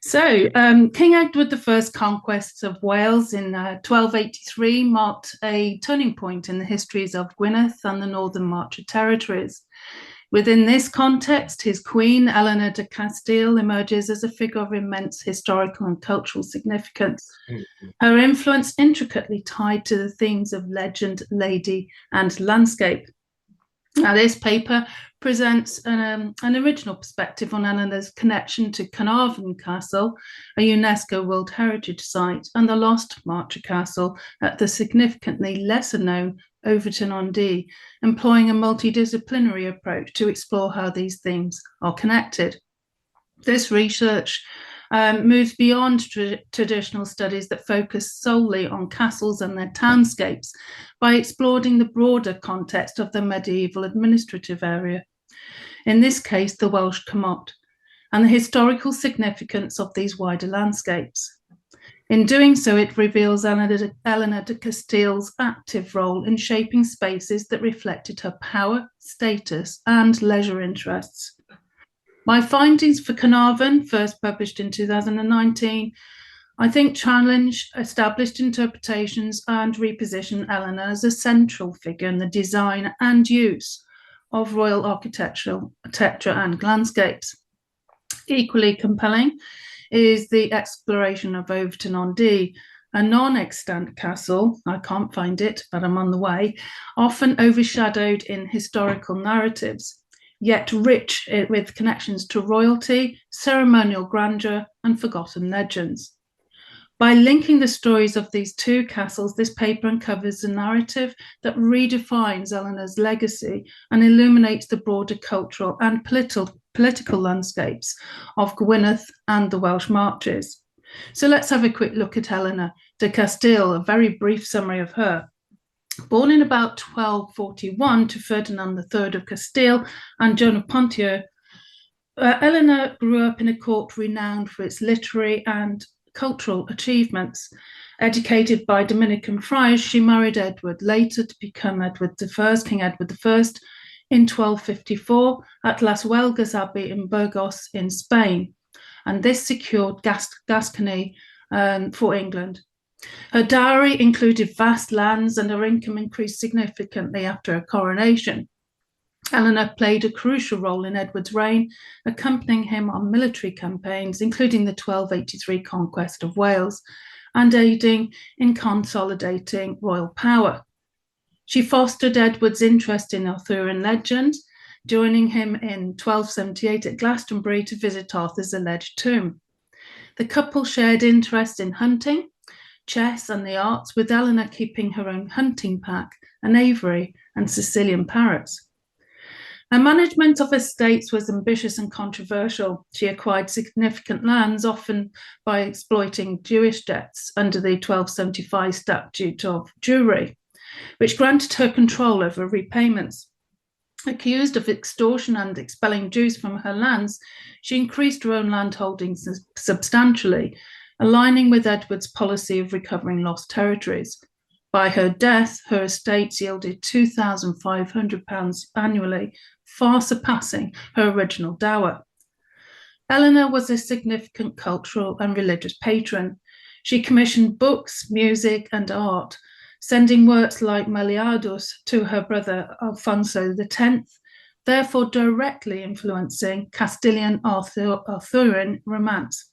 King Edward I's conquest of Wales in 1283 marked a turning point in the histories of Gwynedd and the Northern Marcher territories. Within this context, his queen, Eleanor de Castile, emerges as a figure of immense historical and cultural significance. Her influence intricately tied to the themes of legend, lady, and landscape. Now, this paper presents an original perspective on Eleanor's connection to Caernarfon Castle, a UNESCO World Heritage Site, and the lost Marcher Castle at the significantly lesser-known Overton-on-Dee, employing a multidisciplinary approach to explore how these themes are connected. This research moves beyond traditional studies that focus solely on castles and their townscapes by exploring the broader context of the medieval administrative area, in this case the Welsh Cymot, and the historical significance of these wider landscapes. In doing so, it reveals Eleanor de Castile's active role in shaping spaces that reflected her power, status, and leisure interests. My findings for Caernarfon, first published in 2019, I think challenge established interpretations and reposition Eleanor as a central figure in the design and use of royal architecture and landscapes. Equally compelling is the exploration of Overton-on-Dee, a non-extant castle, I can't find it, but I'm on the way, often overshadowed in historical narratives, yet rich with connections to royalty, ceremonial grandeur, and forgotten legends. By linking the stories of these two castles, this paper uncovers a narrative that redefines Eleanor's legacy and illuminates the broader cultural and political landscapes of Gwynedd and the Welsh Marches. So let's have a quick look at Eleanor de Castile, a very brief summary of her. Born in about 1241 to Ferdinand III of Castile and Joan of Ponthieu, Eleanor grew up in a court renowned for its literary and cultural achievements. Educated by Dominican friars, she married Edward, later to become King Edward I, in 1254 at Las Huelgas Abbey in Burgos in Spain, and this secured Gascony for England. Her dowry included vast lands, and her income increased significantly after her coronation. Eleanor played a crucial role in Edward's reign, accompanying him on military campaigns, including the 1283 conquest of Wales, and aiding in consolidating royal power. She fostered Edward's interest in Arthurian legend, joining him in 1278 at Glastonbury to visit Arthur's alleged tomb. The couple shared interest in hunting, chess, and the arts, with Eleanor keeping her own hunting pack, an aviary, and Sicilian parrots. Her management of estates was ambitious and controversial. She acquired significant lands, often by exploiting Jewish debts under the 1275 Statute of Jewry, which granted her control over repayments. Accused of extortion and expelling Jews from her lands, she increased her own land holdings substantially, aligning with Edward's policy of recovering lost territories. By her death, her estates yielded £2,500 annually, far surpassing her original dower. Eleanor was a significant cultural and religious patron. She commissioned books, music, and art, sending works like Meliadus to her brother Alfonso X, therefore directly influencing Castilian Arthurian romance.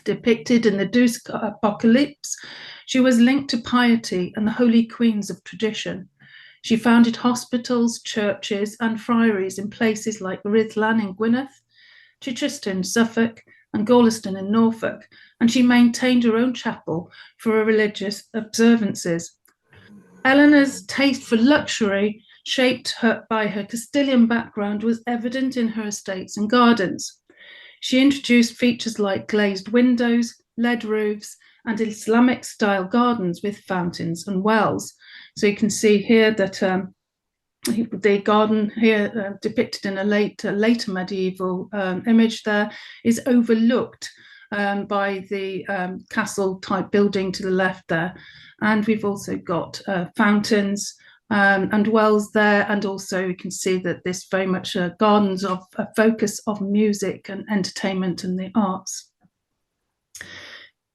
Depicted in the Deus Apocalypse, she was linked to piety and the holy queens of tradition. She founded hospitals, churches, and friaries in places like Rhuddlan in Gwynedd, Chichester in Suffolk, and Gorleston in Norfolk, and she maintained her own chapel for her religious observances. Eleanor's taste for luxury, shaped by her Castilian background, was evident in her estates and gardens. She introduced features like glazed windows, lead roofs, and Islamic-style gardens with fountains and wells. So you can see here that the garden here depicted in a later medieval image there is overlooked by the castle-type building to the left there. And we've also got fountains and wells there, and also you can see that this very much gardens of a focus of music and entertainment and the arts.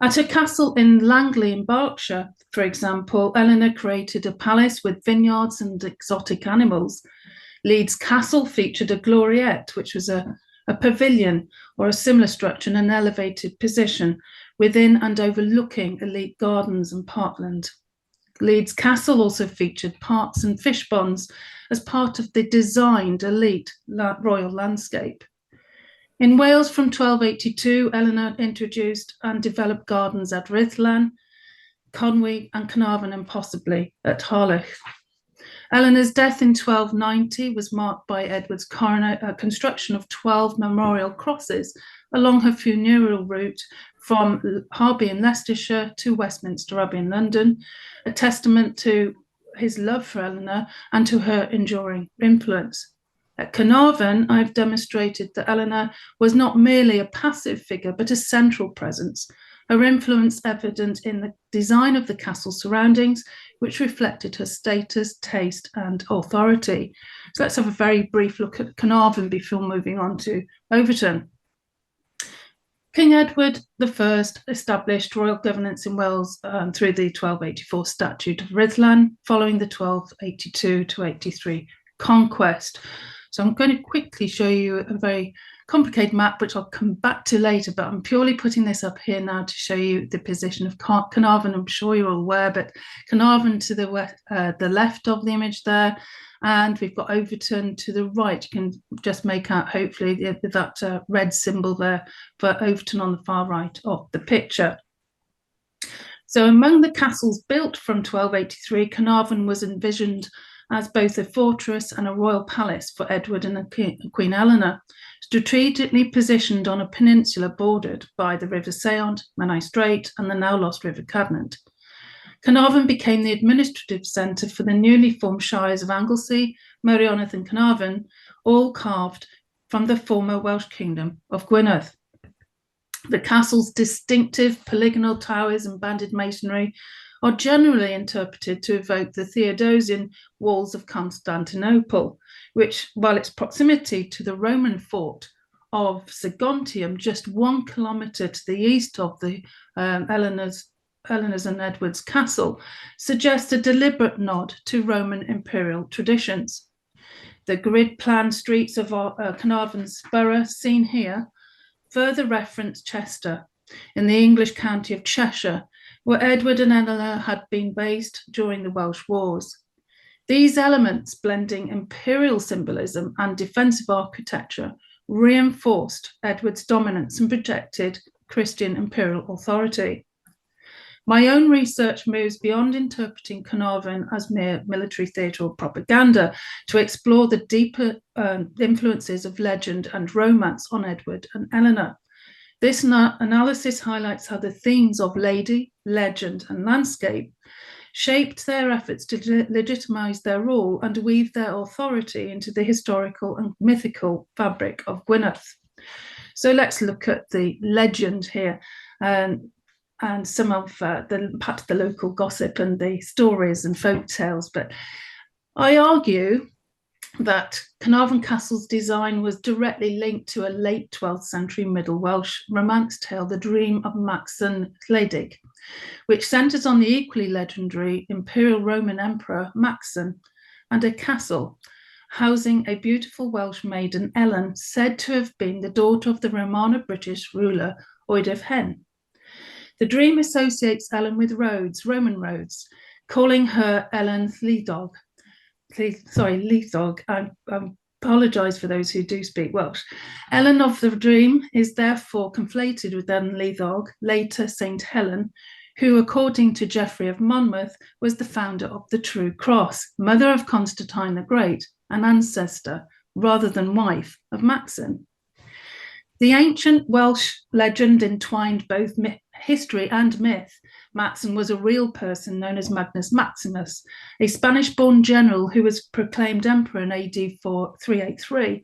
At her castle in Langley in Berkshire, for example, Eleanor created a palace with vineyards and exotic animals. Leeds Castle featured a gloriette, which was a pavilion or a similar structure in an elevated position within and overlooking elite gardens and parkland. Leeds Castle also featured parks and fish ponds as part of the designed elite royal landscape. In Wales from 1282, Eleanor introduced and developed gardens at Rhuddlan, Conwy and Caernarfon and possibly at Harlech. Eleanor's death in 1290 was marked by Edward's construction of 12 memorial crosses along her funeral route from Harby in Leicestershire to Westminster Abbey in London, a testament to his love for Eleanor and to her enduring influence. At Caernarfon, I've demonstrated that Eleanor was not merely a passive figure, but a central presence, her influence evident in the design of the castle surroundings, which reflected her status, taste, and authority. So let's have a very brief look at Caernarfon before moving on to Overton. King Edward I established royal governance in Wales through the 1284 Statute of Rhuddlan, following the 1282 to 83 conquest. So I'm going to quickly show you a very complicated map, which I'll come back to later, but I'm purely putting this up here now to show you the position of Caernarfon. I'm sure you're all aware, but Caernarfon to the left of the image there, and we've got Overton to the right. You can just make out, hopefully, that red symbol there for Overton on the far right of the picture. So among the castles built from 1283, Caernarfon was envisioned as both a fortress and a royal palace for Edward and Queen Eleanor, strategically positioned on a peninsula bordered by the River Seont, Menai Strait, and the now lost River Cadnant. Caernarfon became the administrative centre for the newly formed shires of Anglesey, Meirionydd, and Caernarfon, all carved from the former Welsh kingdom of Gwynedd. The castle's distinctive polygonal towers and banded masonry are generally interpreted to evoke the Theodosian walls of Constantinople, which, while its proximity to the Roman fort of Saguntium, just 1 kilometre to the east of the Eleanor's and Edward's castle, suggests a deliberate nod to Roman imperial traditions. The grid-plan streets of Caernarfon's borough, seen here, further reference Chester in the English county of Cheshire, where Edward and Eleanor had been based during the Welsh Wars. These elements, blending imperial symbolism and defensive architecture, reinforced Edward's dominance and projected Christian imperial authority. My own research moves beyond interpreting Caernarfon as mere military theatre or propaganda to explore the deeper influences of legend and romance on Edward and Eleanor. This analysis highlights how the themes of lady, legend, and landscape shaped their efforts to legitimise their rule and weave their authority into the historical and mythical fabric of Gwynedd. So let's look at the legend here and some of perhaps the local gossip and the stories and folk tales. But I argue that Caernarfon Castle's design was directly linked to a late 12th century Middle Welsh romance tale, The Dream of Maxen Llydig, which centres on the equally legendary Imperial Roman Emperor Maxen and a castle housing a beautiful Welsh maiden, Ellen, said to have been the daughter of the Romano-British ruler Oedif Hen. The dream associates Ellen with roads, Roman roads, calling her Ellen Llyddog. Llyddog. I apologise for those who do speak Welsh. Ellen of the Dream is therefore conflated with Ellen Llyddog, later Saint Helen, who, according to Geoffrey of Monmouth, was the founder of the True Cross, mother of Constantine the Great, an ancestor, rather than wife, of Maxen. The ancient Welsh legend entwined both history and myth. Maxen was a real person known as Magnus Maximus, a Spanish-born general who was proclaimed emperor in AD 383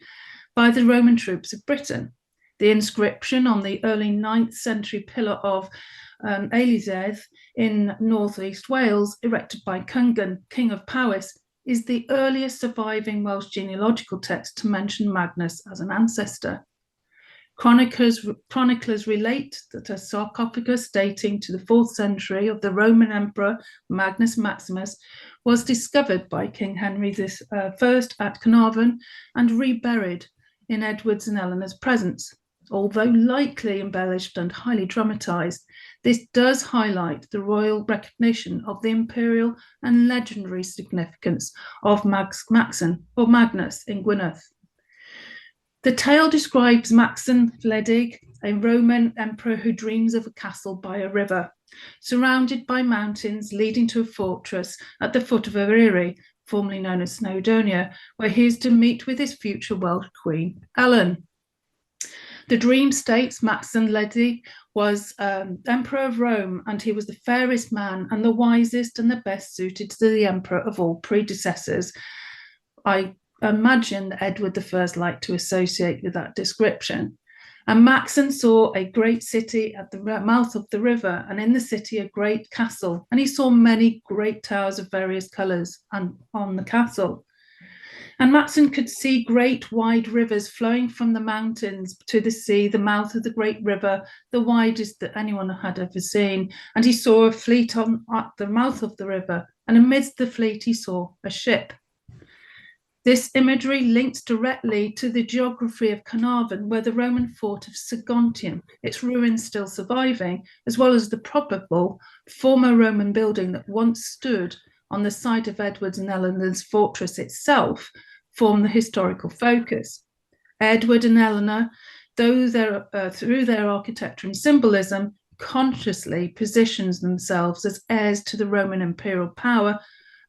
by the Roman troops of Britain. The inscription on the early 9th century pillar of Eilidedd in northeast Wales, erected by Cyngan, King of Powys, is the earliest surviving Welsh genealogical text to mention Magnus as an ancestor. Chroniclers relate that a sarcophagus dating to the 4th century of the Roman Emperor Magnus Maximus was discovered by King Henry I at Caernarfon and reburied in Edward's and Eleanor's presence. Although likely embellished and highly dramatised, this does highlight the royal recognition of the imperial and legendary significance of Maxen or Magnus in Gwynedd. The tale describes Maxen Wledig, a Roman emperor who dreams of a castle by a river, surrounded by mountains leading to a fortress at the foot of Eryri, formerly known as Snowdonia, where he is to meet with his future Welsh queen, Eleanor. The dream states Maxen Wledig was emperor of Rome, and he was the fairest man and the wisest and the best suited to the emperor of all predecessors. I imagine that Edward I liked to associate with that description. And Maxen saw a great city at the mouth of the river, and in the city a great castle, and he saw many great towers of various colours on the castle. And Maxen could see great wide rivers flowing from the mountains to the sea, the mouth of the great river, the widest that anyone had ever seen. And he saw a fleet at the mouth of the river, and amidst the fleet he saw a ship. This imagery links directly to the geography of Caernarfon, where the Roman fort of Segontium, its ruins still surviving, as well as the probable former Roman building that once stood on the site of Edward's and Eleanor's fortress itself, form the historical focus. Edward and Eleanor, through their architecture and symbolism, consciously positions themselves as heirs to the Roman imperial power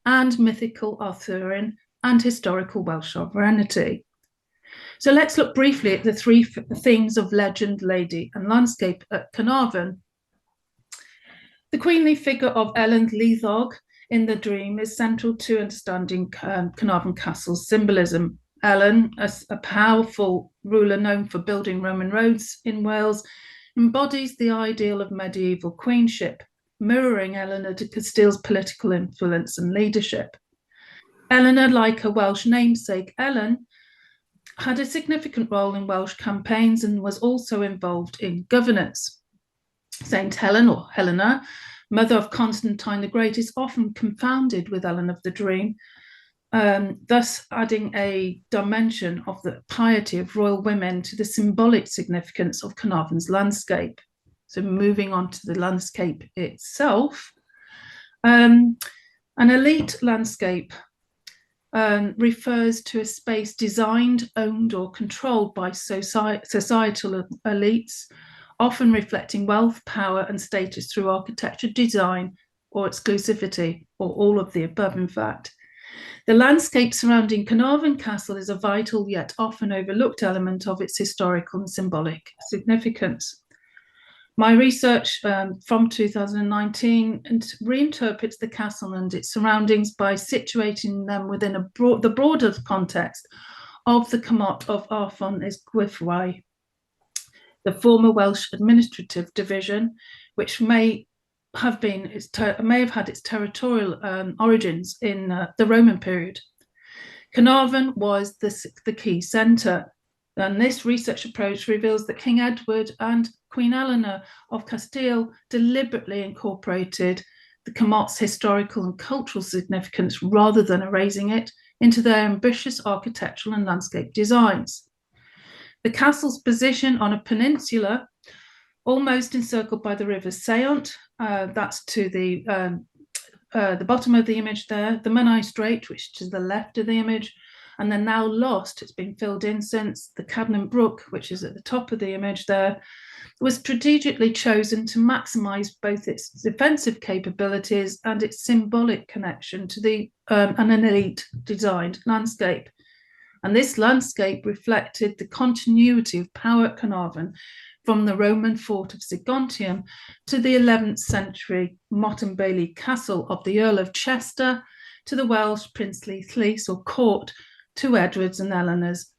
and mythical Arthurian and historical Welsh sovereignty. So let's look briefly at the three themes of legend, lady, and landscape at Caernarfon. The queenly figure of Ellen Leithog in the dream is central to understanding Caernarfon Castle's symbolism. Ellen, a powerful ruler known for building Roman roads in Wales, embodies the ideal of medieval queenship, mirroring Eleanor de Castile's political influence and leadership. Eleanor, like her Welsh namesake Ellen, had a significant role in Welsh campaigns and was also involved in governance. Saint Helen, or Helena, mother of Constantine the Great, is often confounded with Ellen of the Dream, thus adding a dimension of the piety of royal women to the symbolic significance of Caernarfon's landscape. So moving on to the landscape itself, an elite landscape refers to a space designed, owned, or controlled by societal elites, often reflecting wealth, power, and status through architecture, design, or exclusivity, or all of the above, in fact. The landscape surrounding Caernarfon Castle is a vital yet often overlooked element of its historical and symbolic significance. My research from 2019 reinterprets the castle and its surroundings by situating them within the broader context of the Comot of Arfon Ysgwythwai, the former Welsh administrative division, which may have had its territorial origins in the Roman period. Caernarfon was the key centre, and this research approach reveals that King Edward and Queen Eleanor of Castile deliberately incorporated the Comot's historical and cultural significance rather than erasing it into their ambitious architectural and landscape designs. The castle's position on a peninsula, almost encircled by the River Sayont, that's to the bottom of the image there, the Menai Strait, which is to the left of the image, and then now lost, it's been filled in since, the Cadnan Brook, which is at the top of the image there, was strategically chosen to maximise both its defensive capabilities and its symbolic connection to an elite designed landscape. And this landscape reflected the continuity of power at Caernarfon from the Roman fort of Segontium to the 11th century Motte and Bailey castle of the Earl of Chester, to the Welsh princely llys or court, to Edward's and Eleanor's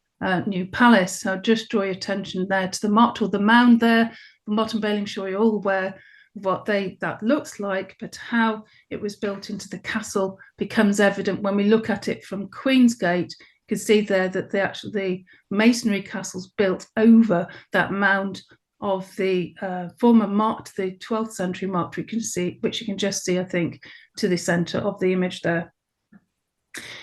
new palace. So just draw your attention there to the motte or the mound there. The Motte and Bailey, I'm sure you're all aware of what that looks like, but how it was built into the castle becomes evident when we look at it from Queen's Gate You can see there that the masonry castles built over that mound of the former motte, the 12th century motte, which you can just see, I think, to the centre of the image there.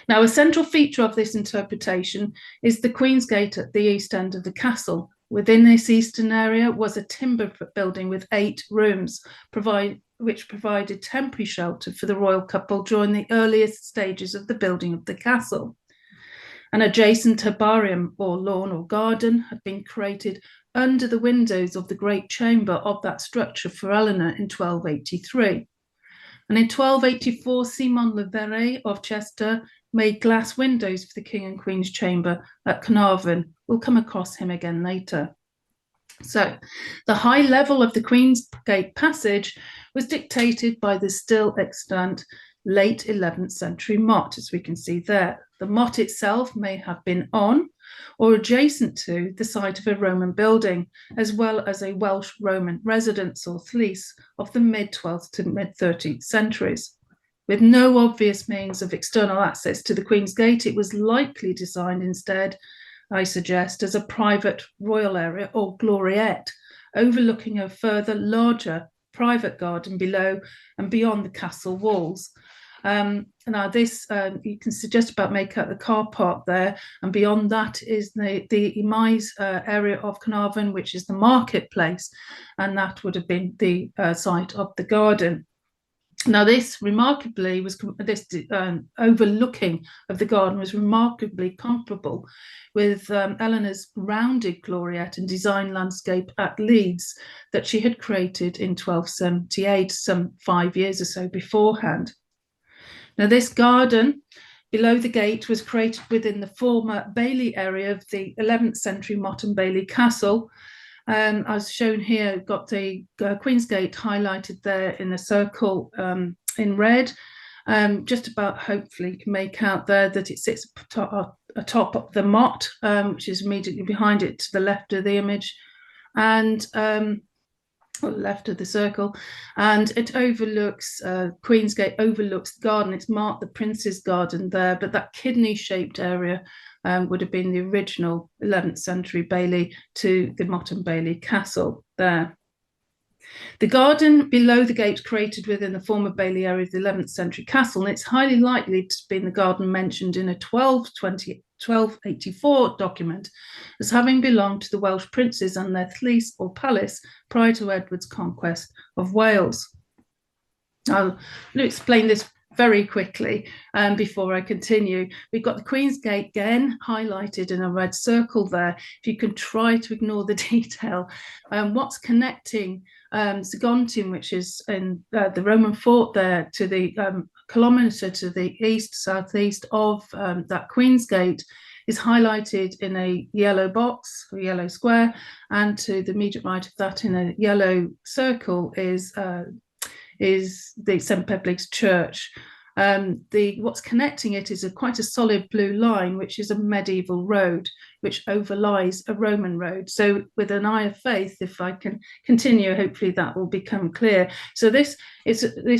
Now, a central feature of this interpretation is the Queen's Gate at the east end of the castle. Within this eastern area was a timber building with 8 rooms, which provided temporary shelter for the royal couple during the earliest stages of the building of the castle. An adjacent herbarium or lawn or garden had been created under the windows of the great chamber of that structure for Eleanor in 1283. And in 1284, Simon Le Verret of Chester made glass windows for the King and Queen's chamber at Caernarfon. We'll come across him again later. So the high level of the Queen's Gate passage was dictated by the still extant late 11th century motte, as we can see there. The motte itself may have been on or adjacent to the site of a Roman building, as well as a Welsh Roman residence or thlice of the mid-12th to mid-13th centuries. With no obvious means of external access to the Queen's Gate, it was likely designed instead, I suggest, as a private royal area or gloriette, overlooking a further larger private garden below and beyond the castle walls. Now this, you can just about make out the car park there, and beyond that is the Imais area of Caernarfon, which is the marketplace, and that would have been the site of the garden. Now this remarkably was, overlooking of the garden was remarkably comparable with Eleanor's rounded gloriette and design landscape at Leeds that she had created in 1278, some 5 years or so beforehand. Now this garden below the gate was created within the former Bailey area of the 11th century Motte and Bailey Castle. As shown here, got the Queen's Gate highlighted there in a circle in red. Just about, hopefully you can make out there that it sits atop of the motte, which is immediately behind it to the left of the image, and left of the circle, and it overlooks Queen's Gate overlooks the garden. It's marked the Prince's Garden there, but that kidney-shaped area would have been the original 11th century Bailey to the Motte and Bailey Castle there. The garden below the gate created within the former Bailey area of the 11th century castle, and it's highly likely to have been the garden mentioned in a 1284 document as having belonged to the Welsh princes and their thlice or palace prior to Edward's conquest of Wales. I'll explain this very quickly before I continue. We've got the Queen's Gate again highlighted in a red circle there. If you can try to ignore the detail, what's connecting Saguntum, which is in the Roman fort there, to the kilometre to the southeast of that Queen's Gate, is highlighted in a yellow box or yellow square, and to the immediate right of that in a yellow circle is the St. Peblig's Church. What's connecting it is quite a solid blue line, which is a medieval road, which overlies a Roman road. So with an eye of faith, if I can continue, hopefully that will become clear. So this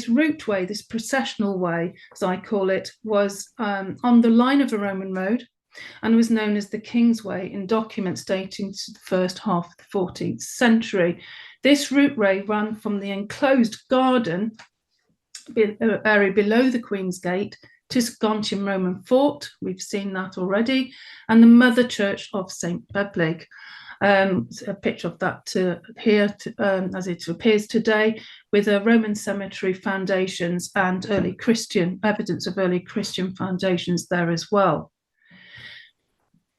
route way, this processional way, as I call it, was on the line of a Roman road and was known as the King's Way in documents dating to the first half of the 14th century. This route way ran from the enclosed garden area below the Queen's Gate to Saguntum Roman Fort, we've seen that already, and the Mother Church of St. Peblig. A picture of that here as it appears today, with Roman cemetery foundations and evidence of early Christian foundations there as well.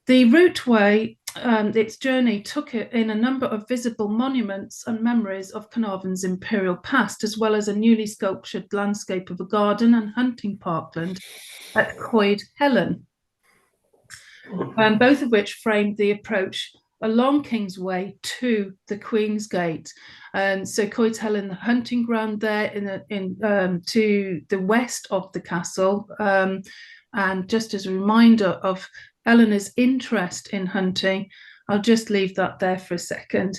The routeway, its journey took it in a number of visible monuments and memories of Caernarfon's imperial past, as well as a newly sculptured landscape of a garden and hunting parkland at Coed Helen, both of which framed the approach along King's Way to the Queen's Gate. So Coed Helen, the hunting ground there to the west of the castle, and just as a reminder of Eleanor's interest in hunting, I'll just leave that there for a second.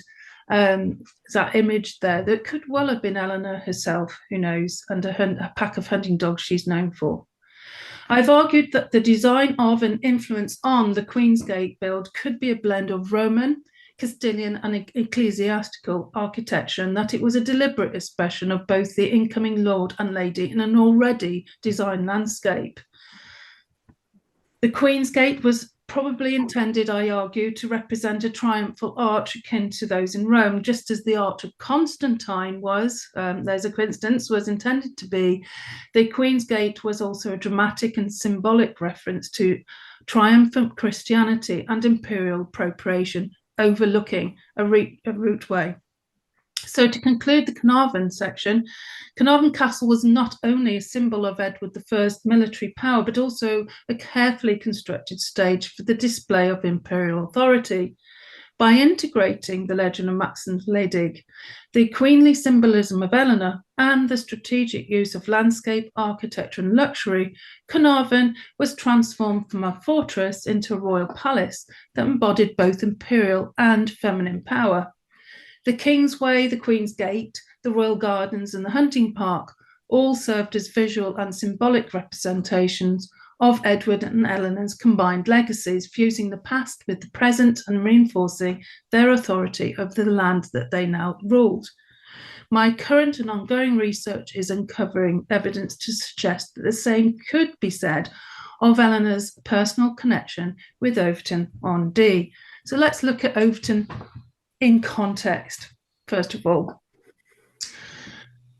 That image there, that could well have been Eleanor herself, who knows, and a pack of hunting dogs she's known for. I've argued that the design of and influence on the Queen's Gate build could be a blend of Roman, Castilian and ecclesiastical architecture, and that it was a deliberate expression of both the incoming lord and lady in an already designed landscape. The Queen's Gate was probably intended, I argue, to represent a triumphal arch akin to those in Rome, just as the Arch of Constantine was, there's a coincidence, was intended to be. The Queen's Gate was also a dramatic and symbolic reference to triumphant Christianity and imperial appropriation, overlooking a routeway. So to conclude the Caernarfon section, Caernarfon Castle was not only a symbol of Edward I's military power, but also a carefully constructed stage for the display of imperial authority. By integrating the legend of Maxim Ledig, the queenly symbolism of Eleanor, and the strategic use of landscape, architecture, and luxury, Caernarfon was transformed from a fortress into a royal palace that embodied both imperial and feminine power. The King's Way, the Queen's Gate, the Royal Gardens, and the Hunting Park all served as visual and symbolic representations of Edward and Eleanor's combined legacies, fusing the past with the present and reinforcing their authority over the land that they now ruled. My current and ongoing research is uncovering evidence to suggest that the same could be said of Eleanor's personal connection with Overton-on-Dee. So let's look at Overton in context, first of all.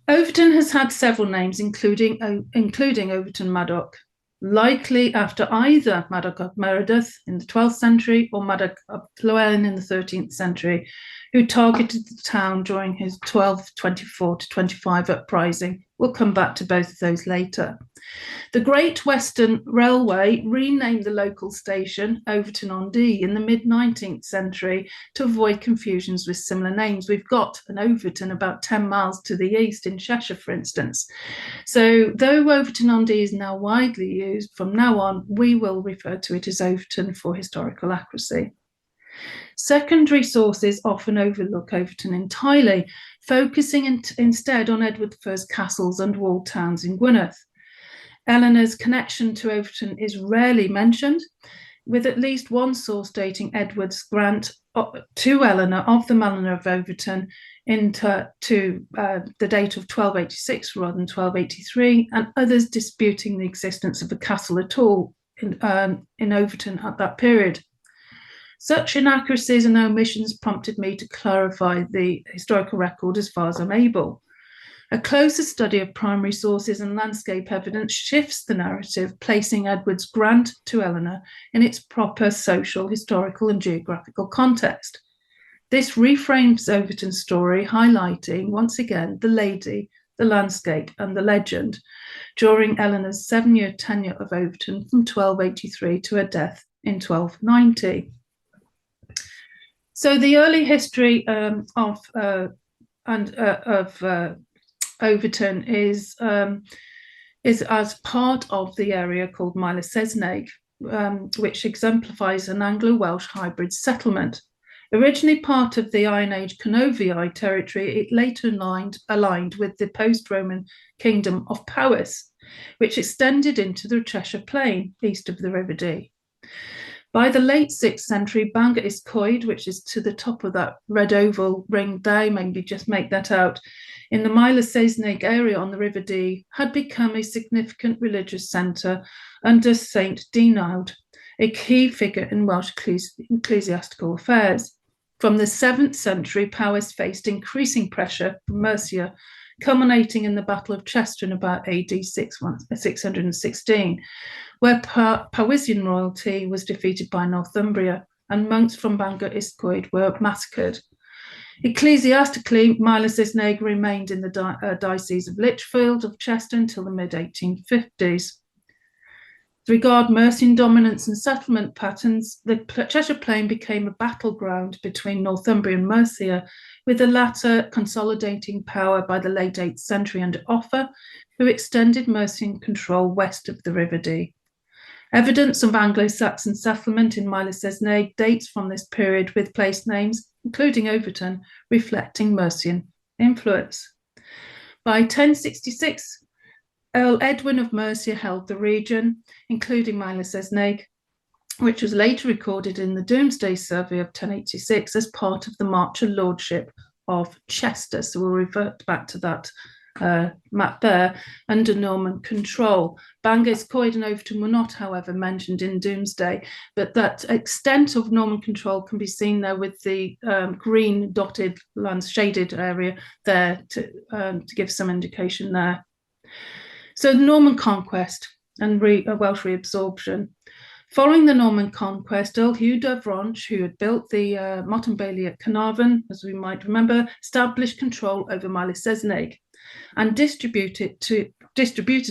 Overton has had several names, including Overton Madoc, likely after either Madoc of Meredith in the 12th century or Madoc of Llewellyn in the 13th century, who targeted the town during his 1224 to 25 uprising. We'll come back to both of those later. The Great Western Railway renamed the local station Overton-on-Dee in the mid-19th century to avoid confusions with similar names. We've got an Overton about 10 miles to the east in Cheshire, for instance. So though Overton-on-Dee is now widely used, from now on, we will refer to it as Overton for historical accuracy. Secondary sources often overlook Overton entirely, focusing instead on Edward I's castles and walled towns in Gwynedd. Eleanor's connection to Overton is rarely mentioned, with at least one source dating Edward's grant to Eleanor of the manor of Overton to the date of 1286 rather than 1283, and others disputing the existence of a castle at all in Overton at that period. Such inaccuracies and omissions prompted me to clarify the historical record as far as I'm able. A closer study of primary sources and landscape evidence shifts the narrative, placing Edward's grant to Eleanor in its proper social, historical, and geographical context. This reframes Overton's story, highlighting once again the lady, the landscape, and the legend during Eleanor's 7-year tenure of Overton from 1283 to her death in 1290. So the early history of Overton is as part of the area called Mylesesneg, which exemplifies an Anglo-Welsh hybrid settlement. Originally part of the Iron Age Caernarfon territory, it later aligned with the post-Roman kingdom of Powys, which extended into the Cheshire Plain east of the River Dee. By the late 6th century, Bangor Iscoed, which is to the top of that red oval ring there, maybe just make that out, in the Mylesesneg area on the River Dee, had become a significant religious centre under Saint Deinald, a key figure in Welsh ecclesiastical affairs. From the 7th century, Powys faced increasing pressure from Mercia, culminating in the Battle of Chester in about AD 616, where Powisian royalty was defeated by Northumbria, and monks from Bangor Iscoed were massacred. Ecclesiastically, Mylesesneg remained in the Diocese of Lichfield of Chester until the mid-1850s. With regard Mercian dominance and settlement patterns, the Cheshire Plain became a battleground between Northumbria and Mercia, with the latter consolidating power by the late 8th century under Offa, who extended Mercian control west of the River Dee. Evidence of Anglo-Saxon settlement in Mylesesneg dates from this period, with place names, including Overton, reflecting Mercian influence. By 1066, Earl Edwin of Mercia held the region, including Mylesesneg, which was later recorded in the Domesday Survey of 1086 as part of the Marcher Lordship of Chester. So we'll revert back to that map there, under Norman control. Bangor, Coed and Overton were not, however, mentioned in Domesday, but that extent of Norman control can be seen there with the green dotted lands, shaded area there to give some indication there. So the Norman conquest and Welsh reabsorption. Following the Norman conquest, Earl Hugh de Vronch, who had built the Motte and Bailey at Caernarfon, as we might remember, established control over Mylesesneg and distributed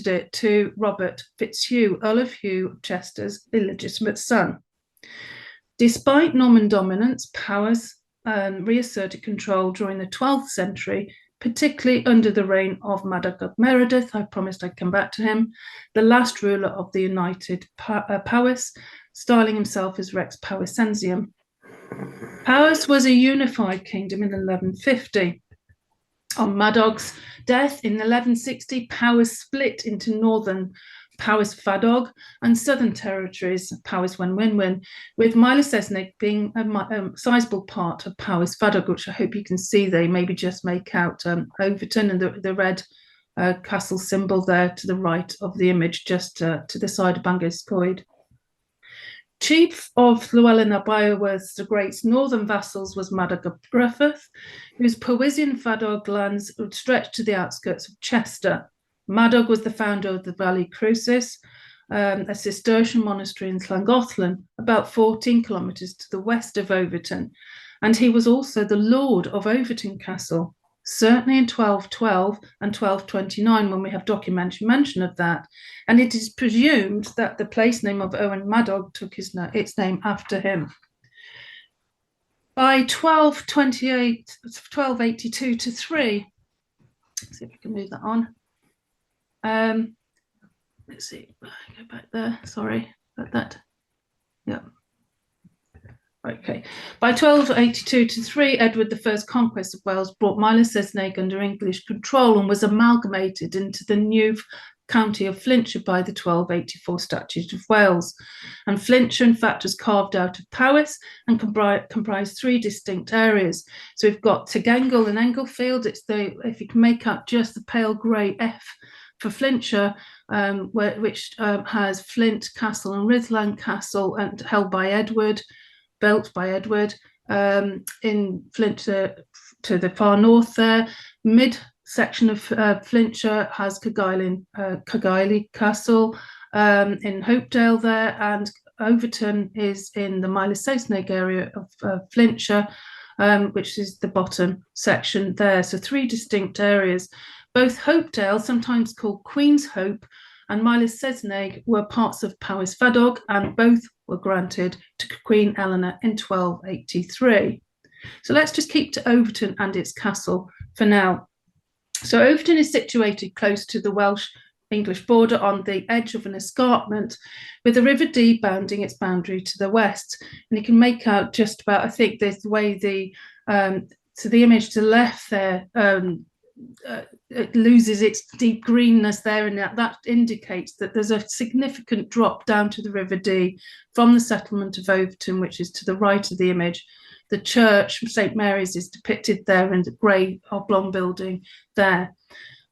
it to Robert Fitzhugh, Earl of Hugh of Chester's illegitimate son. Despite Norman dominance, Powys reasserted control during the 12th century, particularly under the reign of Madog of Meredith. I promised I'd come back to him, the last ruler of the United Powys, styling himself as Rex Powysensium. Powys was a unified kingdom in 1150. On Madog's death in 1160, Powys split into northern Powys Fadog and southern territories, Powys Wenwynwyn, with Mylesesneg being a sizable part of Powys Fadog, which I hope you can see. They maybe just make out Overton and the red castle symbol there to the right of the image, just to the side of Bangor Coed. Chief of Llewellyn ab Iorwerth the Great's northern vassals was Madog of Gruffydd, whose Powys Fadog lands stretched to the outskirts of Chester. Madog was the founder of the Valley Crucis, a Cistercian monastery in Llangollen, about 14 kilometres to the west of Overton, and he was also the lord of Overton Castle, certainly in 1212 and 1229, when we have documentary mention of that, and it is presumed that the place name of Owen Madog took its name after him. By 1282 to 3, let's see if we can move that on. Let's see, go back there, sorry about that. Yeah. Okay. By 1282 to 3, Edward I's conquest of Wales brought Mylesesneg under English control and was amalgamated into the new county of Flintshire by the 1284 Statute of Wales. And Flintshire, in fact, was carved out of Powys and comprised 3 distinct areas. So we've got Tegengel and Englefield. It's if you can make out just the pale grey F for Flintshire, which has Flint Castle and Rhuddlan Castle, and held by Edward, built by Edward, in Flintshire to the far north there. Mid section of Flintshire has Cargyle Castle in Hopedale there, and Overton is in the Mylesesneg area of Flintshire, which is the bottom section there. So 3 distinct areas. Both Hopedale, sometimes called Queen's Hope, and Mylesesneg were parts of Powys Fadog, and both were granted to Queen Eleanor in 1283. So let's just keep to Overton and its castle for now. So Overton is situated close to the Welsh-English border on the edge of an escarpment, with the River Dee bounding its boundary to the west. And you can make out just about, I think, there's the way the image to the left there, it loses its deep greenness there, and that indicates that there's a significant drop down to the River Dee from the settlement of Overton, which is to the right of the image. The church, St Mary's, is depicted there in the grey oblong building there.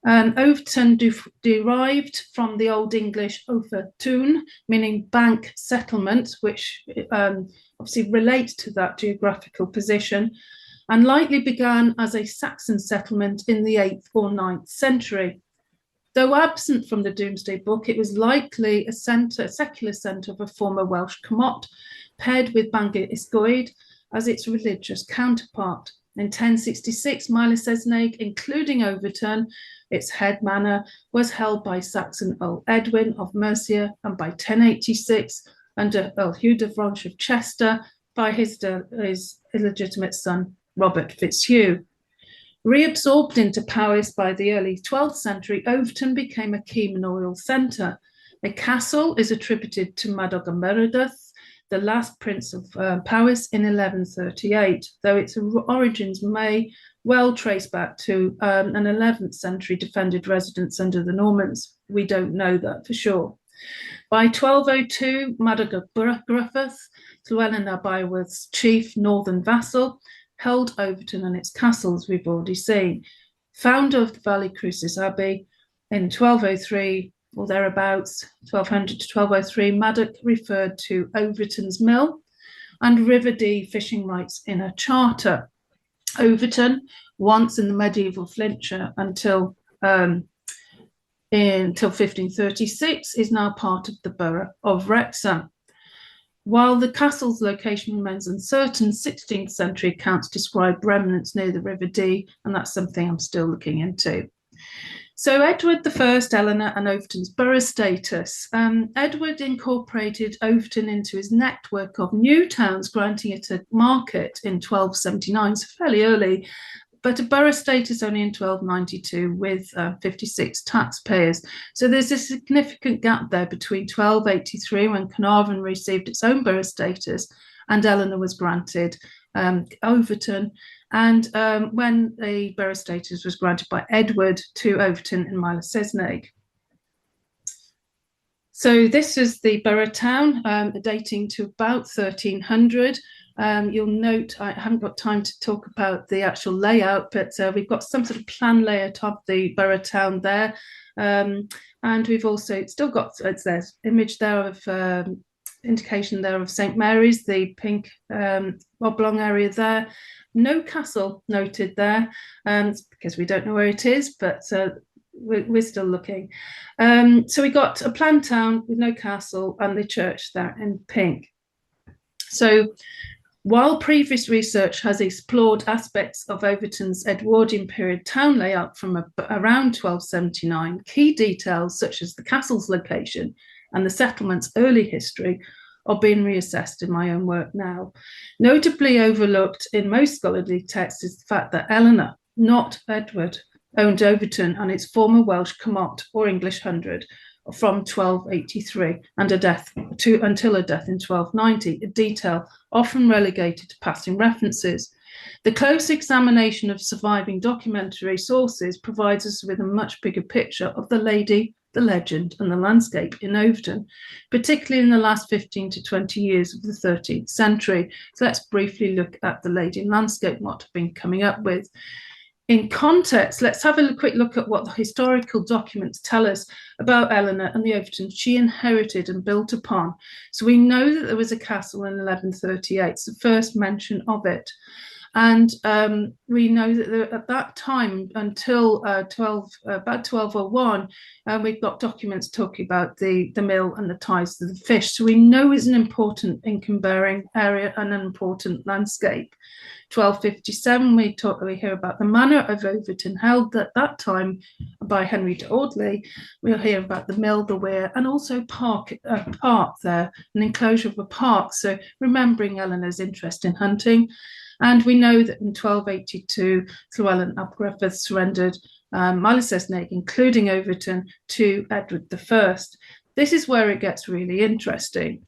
Overton derived from the Old English Overtun, meaning bank settlement, which obviously relates to that geographical position, and likely began as a Saxon settlement in the 8th or 9th century. Though absent from the Domesday Book, it was likely a secular centre of a former Welsh Comott, paired with Bangor Coed as its religious counterpart. In 1066, Mylesesneg, including Overton, its head manor, was held by Saxon Earl Edwin of Mercia, and by 1086, under Earl Hugh de Vronch of Chester, by his illegitimate son, Robert Fitzhugh. Reabsorbed into Powys by the early 12th century, Overton became a key manorial centre. A castle is attributed to Madog of Meredith, the last prince of Powys, in 1138, though its origins may well traced back to an 11th century defended residence under the Normans. We don't know that for sure. By 1202, Madog Gruffydd, Llewellyn ab Iwerdd's chief northern vassal, held Overton and its castles, we've already seen. Founder of the Valley Crucis Abbey in 1203 or thereabouts, 1200 to 1203, Madog referred to Overton's mill and River Dee fishing rights in a charter. Overton, once in the medieval Flintshire until 1536, is now part of the borough of Wrexham. While the castle's location remains uncertain, 16th century accounts describe remnants near the River Dee, and that's something I'm still looking into. So Edward I, Eleanor, and Overton's borough status. Edward incorporated Overton into his network of new towns, granting it a market in 1279, so fairly early, but a borough status only in 1292 with 56 taxpayers. So there's a significant gap there between 1283, when Caernarfon received its own borough status, and Eleanor was granted Overton, and when the borough status was granted by Edward to Overton in Mile-Saesneg. So this is the borough town, dating to about 1300. You'll note I haven't got time to talk about the actual layout, but we've got some sort of plan layout of the borough town there. And we've also still got, there's image there of indication there of St. Mary's, the pink oblong area there. No castle noted there, because we don't know where it is, but we're still looking. So we got a planned town with no castle and the church there in pink. So while previous research has explored aspects of Overton's Edwardian period town layout from around 1279, key details such as the castle's location and the settlement's early history are being reassessed in my own work now. Notably overlooked in most scholarly texts is the fact that Eleanor, not Edward, owned Overton and its former Welsh Cymot or English hundred from 1283 and until her death in 1290, a detail often relegated to passing references. The close examination of surviving documentary sources provides us with a much bigger picture of the lady, the legend, and the landscape in Overton, particularly in the last 15 to 20 years of the 13th century. So let's briefly look at the lady and landscape, what I've been coming up with. In context, let's have a quick look at what the historical documents tell us about Eleanor and the Overton she inherited and built upon. So we know that there was a castle in 1138, it's the first mention of it. And we know that at that time, until about 1201, we've got documents talking about the mill and the ties to the fish. So we know it's an important income-bearing area and an important landscape. 1257, we hear about the manor of Overton, held at that time by Henry de Audley. We'll hear about the mill, the weir, and also park there, an enclosure of a park. So remembering Eleanor's interest in hunting. And we know that in 1282, Llewellyn ab Gruffydd surrendered Mile-Saesneg, including Overton, to Edward I. This is where it gets really interesting.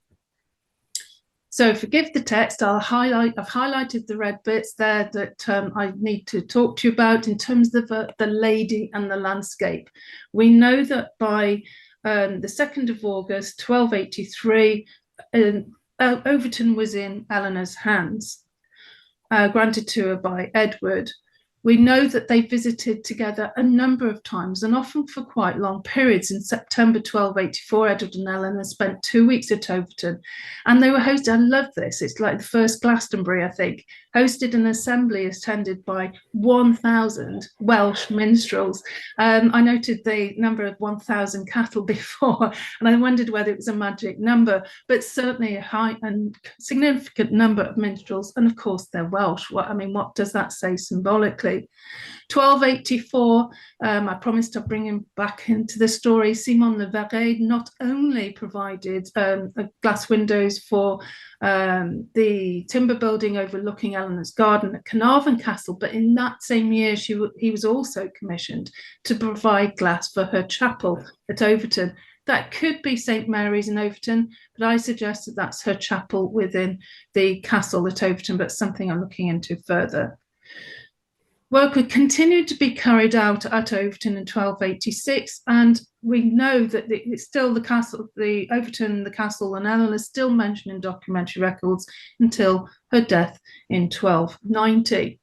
So forgive the text, I've highlighted the red bits there that I need to talk to you about in terms of the lady and the landscape. We know that by the 2nd of August, 1283, Overton was in Eleanor's hands, granted to her by Edward. We know that they visited together a number of times and often for quite long periods. In September 1284, Edward and Eleanor spent 2 weeks at Overton, and they were hosted, I love this, it's like the first Glastonbury, I think, hosted an assembly attended by 1,000 Welsh minstrels. I noted the number of 1,000 cattle before, and I wondered whether it was a magic number, but certainly a high and significant number of minstrels, and of course they're Welsh. What does that say symbolically? 1284, I promised I'd bring him back into the story. Simon le Verreid not only provided glass windows for the timber building overlooking Eleanor's garden at Caernarfon Castle, but in that same year he was also commissioned to provide glass for her chapel at Overton. That could be St. Mary's in Overton, but I suggest that that's her chapel within the castle at Overton, but something I'm looking into further. Work would continue to be carried out at Overton in 1286, and we know that it's still the castle, the Overton, the castle, and Eleanor still mentioned in documentary records until her death in 1290.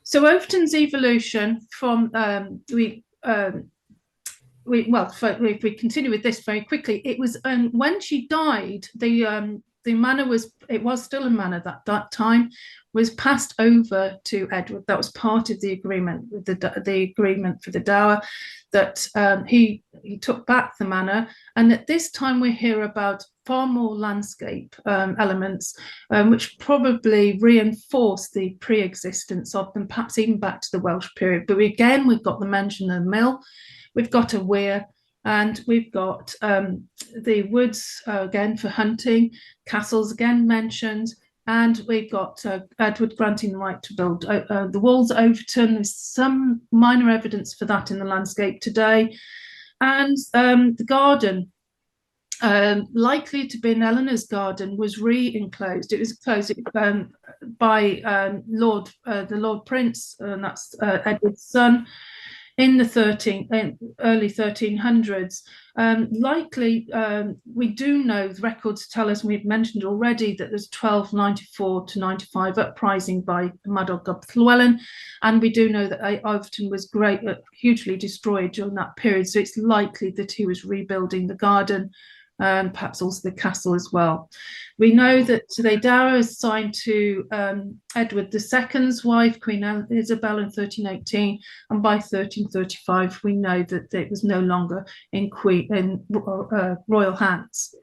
So Overton's evolution from if we continue with this very quickly, it was when she died, the manor was still a manor that time, was passed over to Edward. That was part of the agreement with the agreement for the dower, that he took back the manor. And at this time we hear about far more landscape elements, which probably reinforce the pre-existence of them, perhaps even back to the Welsh period. But again, we've got the mention of the mill, we've got a weir, and we've got the woods again for hunting, castles again mentioned, and we've got Edward granting the right to build the walls of Overton. There's some minor evidence for that in the landscape today. And the garden, likely to be in Eleanor's garden, was re-enclosed. It was closed by the Lord Prince, and that's Edward's son, in the early 1300s. Likely, we do know the records tell us, and we've mentioned already, that there's 1294 to 95 uprising by Madog ap Llywelyn, and we do know that Overton was hugely destroyed during that period, so it's likely that he was rebuilding the garden, and perhaps also the castle as well. We know that the dower is assigned to Edward II's wife, Queen Isabel, in 1318, and by 1335 we know that it was no longer in royal hands.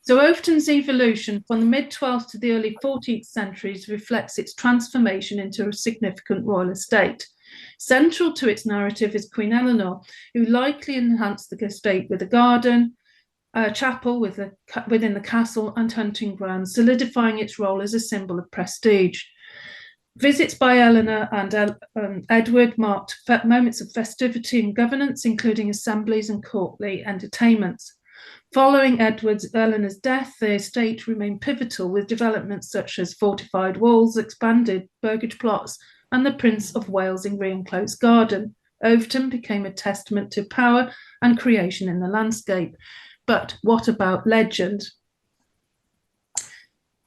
So Overton's evolution from the mid-12th to the early 14th centuries reflects its transformation into a significant royal estate. Central to its narrative is Queen Eleanor, who likely enhanced the estate with a garden, a chapel within the castle, and hunting grounds, solidifying its role as a symbol of prestige. Visits by Eleanor and Edward marked moments of festivity and governance, including assemblies and courtly entertainments. Following Eleanor's death, the estate remained pivotal, with developments such as fortified walls, expanded burgage plots, and the Prince of Wales' re-enclosed garden. Overton became a testament to power and creation in the landscape. But what about legend?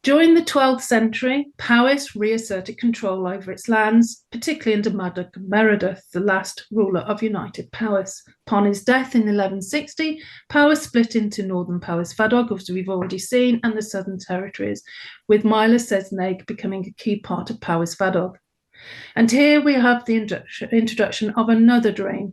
During the 12th century, Powys reasserted control over its lands, particularly under Madog Meredith, the last ruler of United Powys. Upon his death in 1160, Powys split into Northern Powys Fadog, as we've already seen, and the Southern Territories, with Mila Sesneg becoming a key part of Powys Fadog. And here we have the introduction of another dream,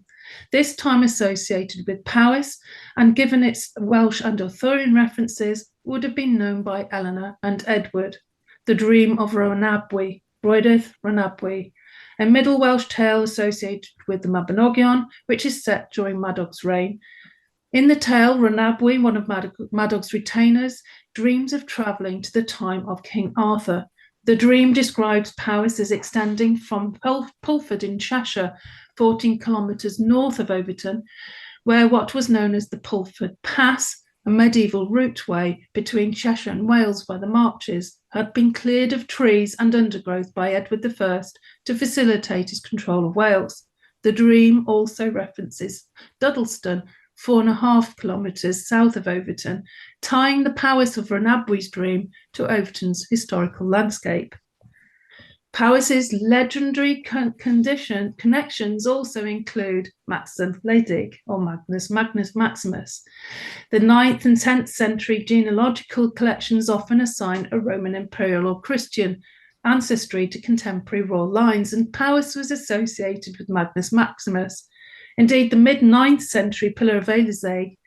this time associated with Powys, and given its Welsh and Arthurian references, would have been known by Eleanor and Edward. The dream of Rhonabwy, Broedith Rhonabwy, a Middle Welsh tale associated with the Mabinogion, which is set during Madog's reign. In the tale, Rhonabwy, one of Madog's retainers, dreams of travelling to the time of King Arthur. The dream describes Powys as extending from Pulford in Cheshire, 14 kilometres north of Overton, where what was known as the Pulford Pass, a medieval routeway between Cheshire and Wales by the marches, had been cleared of trees and undergrowth by Edward I to facilitate his control of Wales. The dream also references Duddleston, 4.5 kilometres south of Overton, tying the Powys of Rhonabwy's dream to Overton's historical landscape. Powys's legendary connections also include Maxen Wledig, or Magnus Maximus. The 9th and 10th century genealogical collections often assign a Roman imperial or Christian ancestry to contemporary royal lines, and Powys was associated with Magnus Maximus. Indeed, the mid-9th century pillar of Eliseg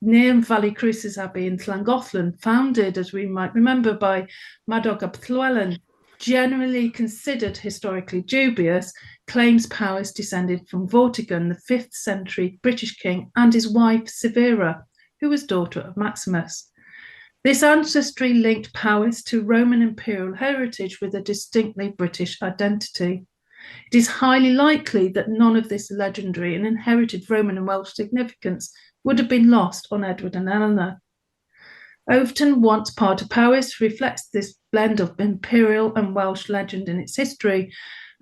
near Valley Crucis Abbey in Llangollen, founded, as we might remember, by Madog ap Llywelyn, generally considered historically dubious, claims Powys descended from Vortigern, the 5th century British king, and his wife Severa, who was daughter of Maximus. This ancestry linked Powys to Roman imperial heritage with a distinctly British identity. It is highly likely that none of this legendary and inherited Roman and Welsh significance would have been lost on Edward and Eleanor. Overton, once part of Powys, reflects this blend of imperial and Welsh legend in its history,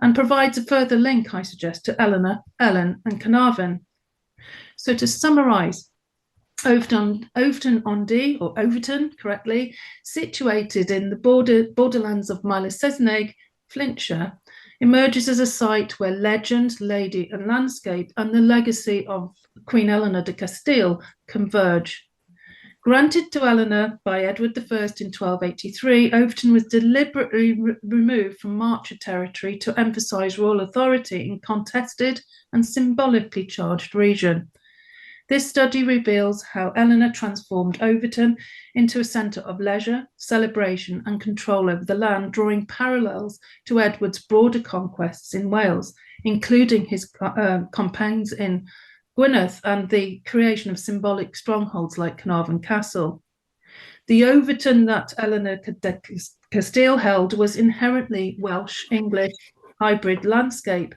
and provides a further link, I suggest, to Eleanor, Ellen, and Caernarfon. So to summarise, Overton-on-Dee, or Overton correctly, situated in the borderlands of Mylesesneg, Flintshire, emerges as a site where legend, lady, and landscape and the legacy of Queen Eleanor de Castile converge. Granted to Eleanor by Edward I in 1283, Overton was deliberately removed from Marcher territory to emphasise royal authority in contested and symbolically charged region. This study reveals how Eleanor transformed Overton into a centre of leisure, celebration, and control over the land, drawing parallels to Edward's broader conquests in Wales, including his campaigns in Gwynedd and the creation of symbolic strongholds like Caernarfon Castle. The Overton that Eleanor de Castile held was inherently Welsh-English hybrid landscape.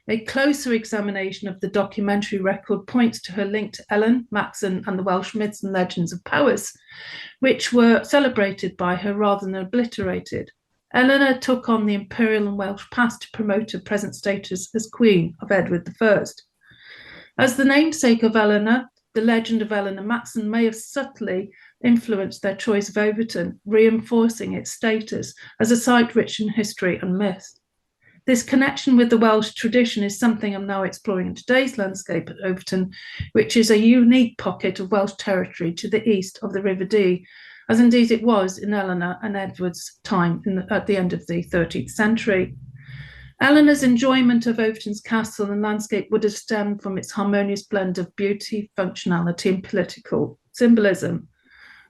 A closer examination of the documentary record points to her link to Ellen, Maxen, and the Welsh myths and legends of Powys, which were celebrated by her rather than obliterated. Eleanor took on the imperial and Welsh past to promote her present status as Queen of Edward I. As the namesake of Eleanor, the legend of Eleanor Maxen may have subtly influenced their choice of Overton, reinforcing its status as a site rich in history and myth. This connection with the Welsh tradition is something I'm now exploring in today's landscape at Overton, which is a unique pocket of Welsh territory to the east of the River Dee, as indeed it was in Eleanor and Edward's time at the end of the 13th century. Eleanor's enjoyment of Overton's castle and landscape would have stemmed from its harmonious blend of beauty, functionality, and political symbolism.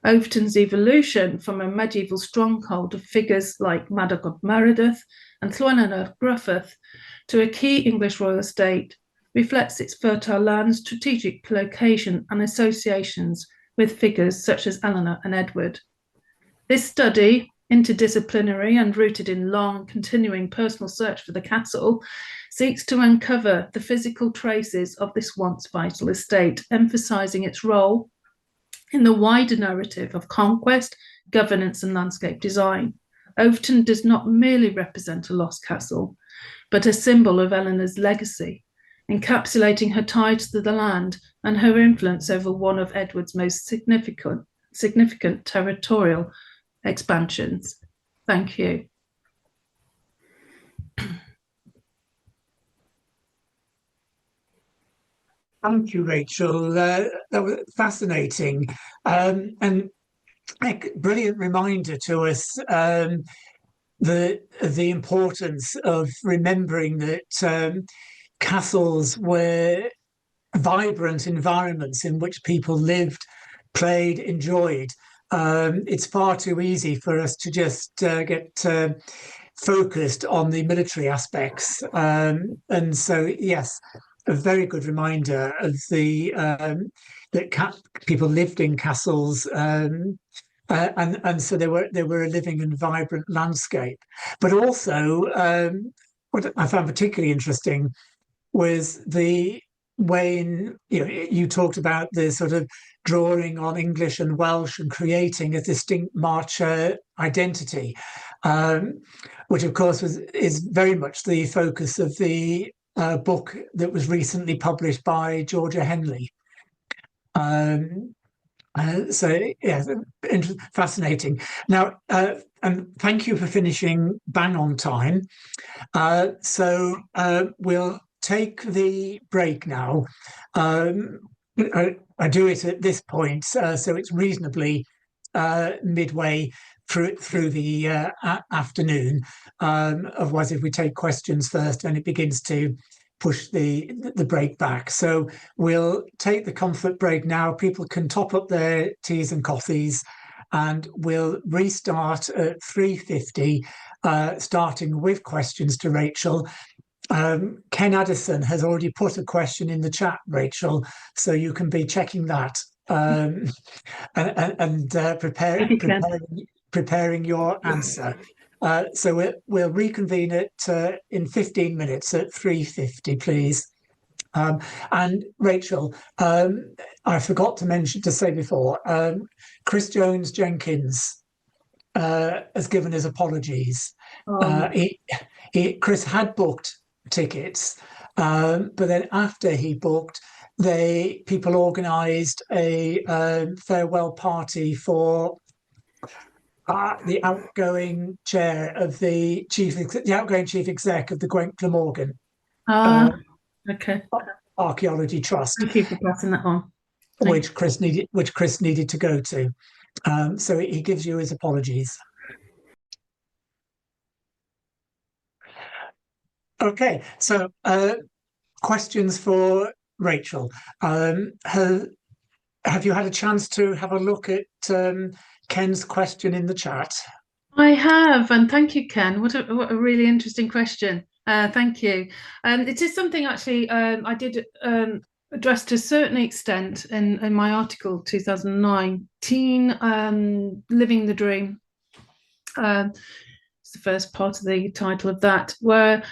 Overton's evolution from a medieval stronghold of figures like Madog Meredith and Llewellyn Gruffydd to a key English royal estate reflects its fertile land, strategic location, and associations with figures such as Eleanor and Edward. This study, interdisciplinary and rooted in long, continuing personal search for the castle, seeks to uncover the physical traces of this once vital estate, emphasising its role in the wider narrative of conquest, governance, and landscape design. Overton does not merely represent a lost castle, but a symbol of Eleanor's legacy, encapsulating her ties to the land and her influence over one of Edward's most significant territorial expansions. Thank you. Thank you, Rachel. That was fascinating, and a brilliant reminder to us the importance of remembering that castles were vibrant environments in which people lived, played, enjoyed. It's far too easy for us to just get focused on the military aspects, and so yes, a very good reminder of the that people lived in castles, and so they were a living and vibrant landscape. But also, what I found particularly interesting was the way you talked about the sort of drawing on English and Welsh and creating a distinct Marcher identity, which of course is very much the focus of the book that was recently published by Georgia Henley. So yeah, fascinating. Now, and thank you for finishing bang on time. So we'll take the break now. I do it at this point, so it's reasonably midway through the afternoon. Otherwise, if we take questions first, then it begins to push the break back. So we'll take the comfort break now. People can top up their teas and coffees, and we'll restart at 3:50, starting with questions to Rachel. Ken Addison has already put a question in the chat, Rachel, so you can be checking that and preparing your answer. So we'll reconvene it in 15 minutes at 3:50, please. And Rachel, I forgot to say before, Chris Jones Jenkins has given his apologies. Oh, Chris had booked tickets, but then after he booked, people organised a farewell party for the outgoing chair of the outgoing chief exec of the Gwent Glamorgan okay. Archaeology Trust, Thank you for passing that on. which Chris needed to go to. So he gives you his apologies. Okay, so questions for Rachel. Have you had a chance to have a look at Ken's question in the chat? I have, and thank you, Ken. What a really interesting question. Thank you. It is something actually I did address to a certain extent in my article 2019, Living the Dream. It's the first part of the title of that, where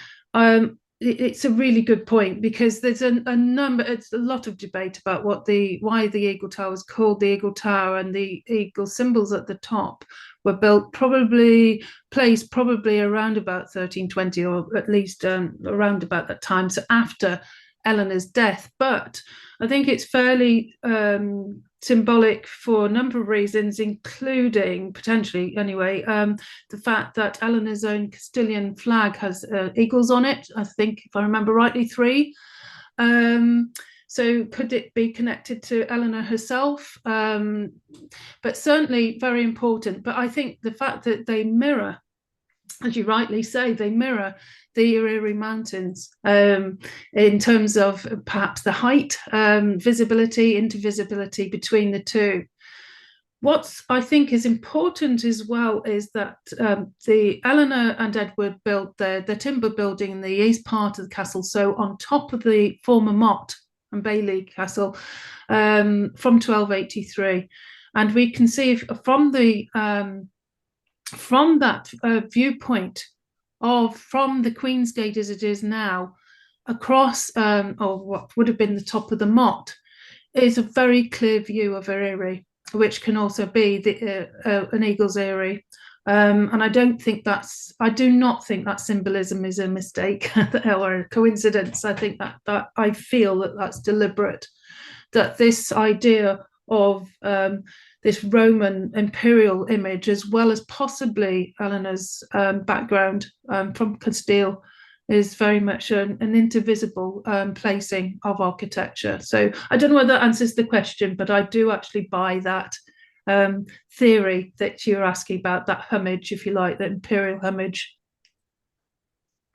it's a really good point, because there's it's a lot of debate about why the Eagle Tower was called the Eagle Tower, and the eagle symbols at the top were placed probably around about 1320, or at least around about that time, so after Eleanor's death. But I think it's fairly symbolic for a number of reasons, including, potentially anyway, the fact that Eleanor's own Castilian flag has eagles on it. I think, if I remember rightly, 3. So could it be connected to Eleanor herself? But certainly very important. But I think the fact that they mirror, as you rightly say, they mirror the Erie Mountains in terms of perhaps the height, visibility, intervisibility between the two. What I think is important as well is that the Eleanor and Edward built the timber building in the east part of the castle, so on top of the former motte and Bailey Castle, from 1283, and we can see from that viewpoint from the Queen's Gate as it is now, across or what would have been the top of the motte, is a very clear view of Erie, which can also be an eagle's eyrie. And I do not think that symbolism is a mistake or a coincidence. I think that I feel that that's deliberate, that this idea of this Roman imperial image, as well as possibly Eleanor's background from Castile, is very much an intervisible placing of architecture. So I don't know whether that answers the question, but I do actually buy that theory that you're asking about, that homage, if you like, that imperial homage.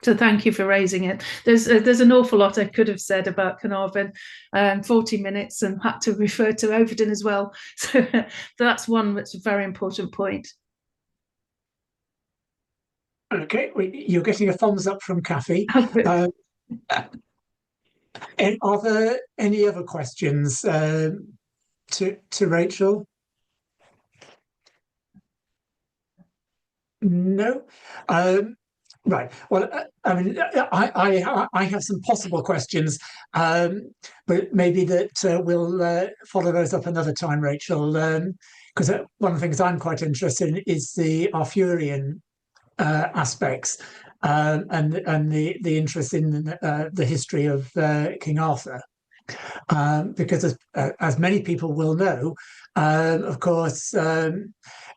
So thank you for raising it. There's an awful lot I could have said about Caernarfon, 40 minutes, and had to refer to Overton as well. So that's one that's a very important point. Okay, you're getting a thumbs up from Kathy. Are there any other questions to Rachel? No. Right. Well, I mean, I have some possible questions, but maybe that we'll follow those up another time, Rachel. Because one of the things I'm quite interested in is the Arthurian aspects and the interest in the history of King Arthur, because as many people will know, of course,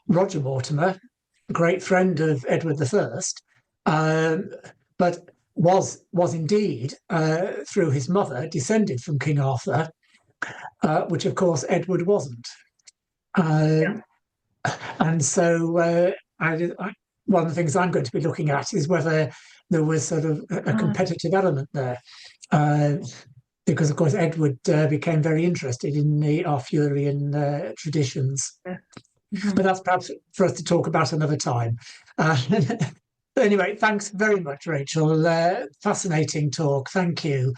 Roger Mortimer, a great friend of Edward I, but was indeed through his mother descended from King Arthur, which of course Edward wasn't. And so one of the things I'm going to be looking at is whether there was sort of a competitive element there, because of course Edward became very interested in the Arthurian traditions. But that's perhaps for us to talk about another time. Anyway, thanks very much, Rachel. Fascinating talk. Thank you.